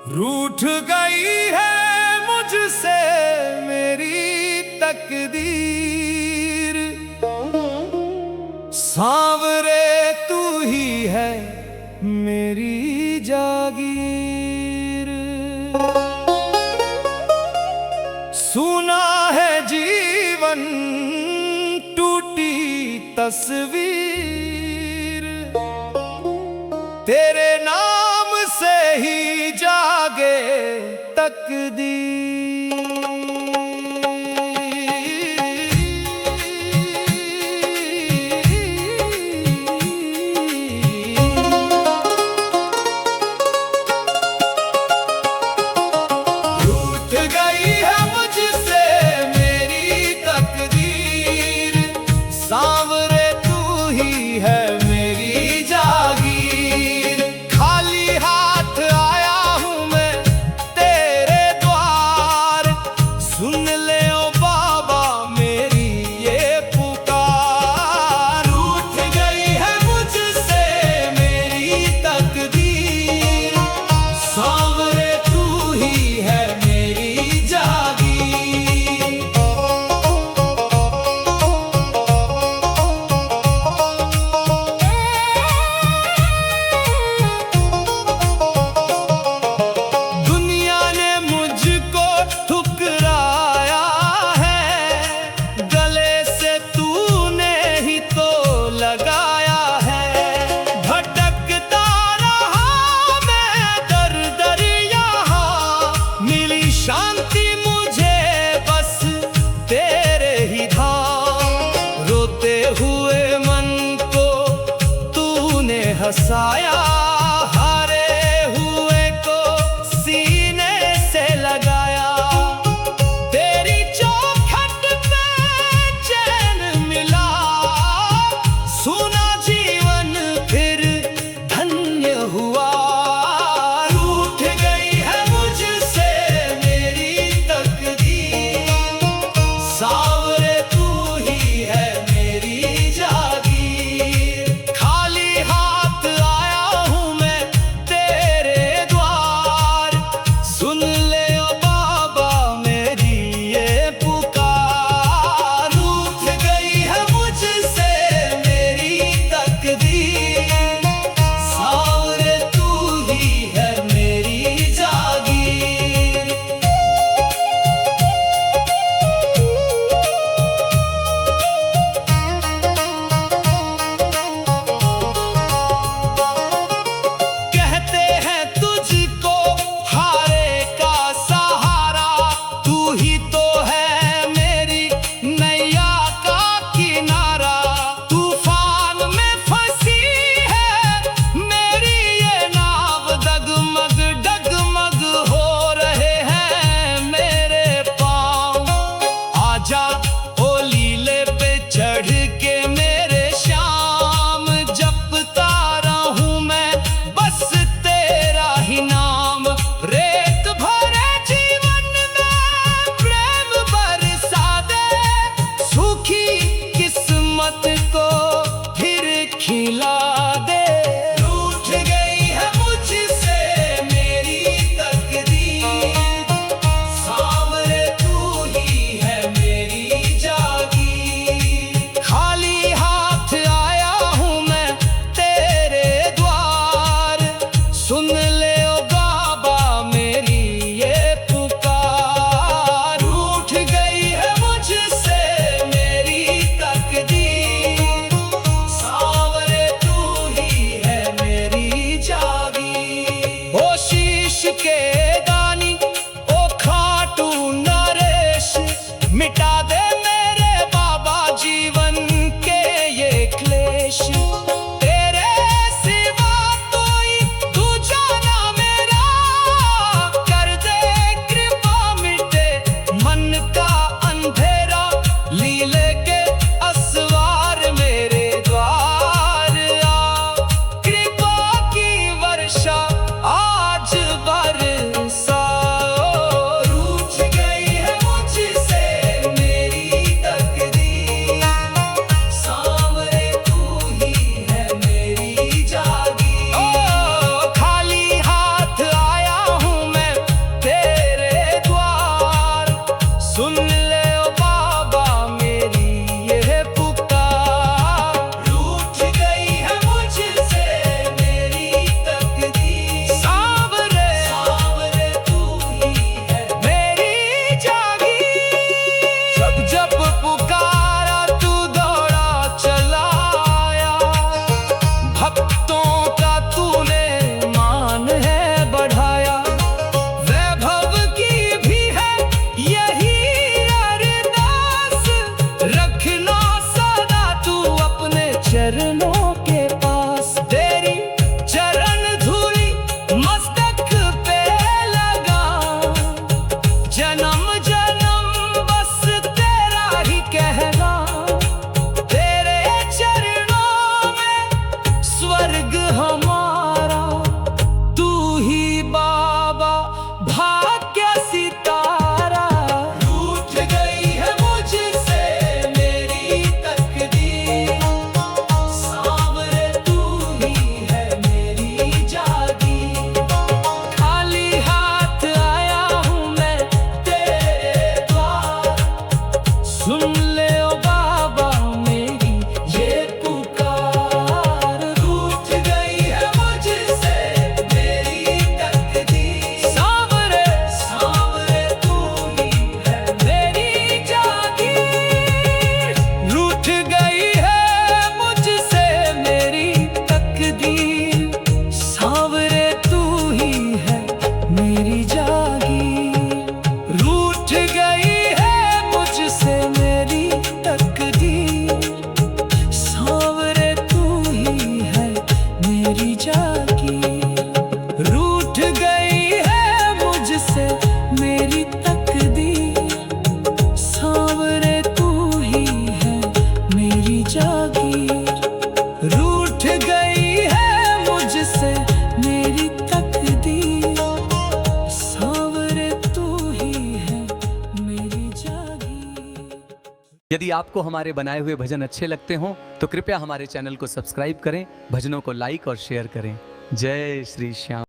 रूठ गई है मुझसे मेरी तकदीर, सांवरे तू ही है मेरी जागीर। सुना है जीवन टूटी तस्वीर, तेरे नाम से ही जागे तकदीर। रूठ गई है मुझसे मेरी तकदीर, सांवरे तू ही है मेरी जागीर। खाली हाथ आया हूँ मैं तेरे द्वार, सुन ले ओ बाबा मेरी ये पुकार। रूठ गई है मुझसे मेरी तकदीर, सांवरे तू ही है मेरी जागीर। दुनिया ने मुझको ठुकराया है, गले से तूने ही तो लगाया है। भटकता रहा मैं दर दर यहाँ, मिली शांति मुझे बस तेरे ही धाम। रोते हुए मन को तूने हंसाया, हारे हुए को सीने से लगाया। तेरी चौखट पे चैन मिला, सुना जीवन फिर धन्य हुआ। रूठ गई है मुझसे मेरी सुन ले ओ बाबा मेरी ये पुकार। रूठ गई है मुझसे मेरी तकदीर, सांवरे सांवरे तू ही है मेरी जागीर। जब जब पुकारा तू दौड़ा चला आया, भक्तों का तूने मान है बढ़ाया। वैभव की भी है यही अरदास, रखना सदा तू अपने चरणों के पास। तेरी चरण धूली मस्तक पे लगा, जन्म जन्म बस तेरा ही कहना। तेरे चरणों में स्वर्ग हमारा, तू ही बाबा भाग्य सितारा। रूठ गई है मुझसे मेरी तकदीर, सांवरे तू ही है मेरी जागीर। खाली हाथ आया हूँ मैं तेरे द्वार, सुन ले ओ बाबा मेरी ये पुकार। रूठ गई है मुझसे मेरी तकदीर, सांवरे सांवरे तू ही है मेरी जागीर। रूठ गई है मुझसे मेरी तकदीर, सांवरे तू ही है मेरी जागीर। रूठ गई है मुझसे मेरी तकदीर, सांवरे तू ही है मेरी जागीर। रूठ गई है मुझसे मेरी तकदीर, सांवरे तू ही है मेरी जागीर। रूठ गई है मुझसे मेरी तकदीर, सांवरे तू ही है मेरी जागीर। यदि आपको हमारे बनाए हुए भजन अच्छे लगते हों तो कृपया हमारे चैनल को सब्सक्राइब करें, भजनों को लाइक और शेयर करें। जय श्री श्याम।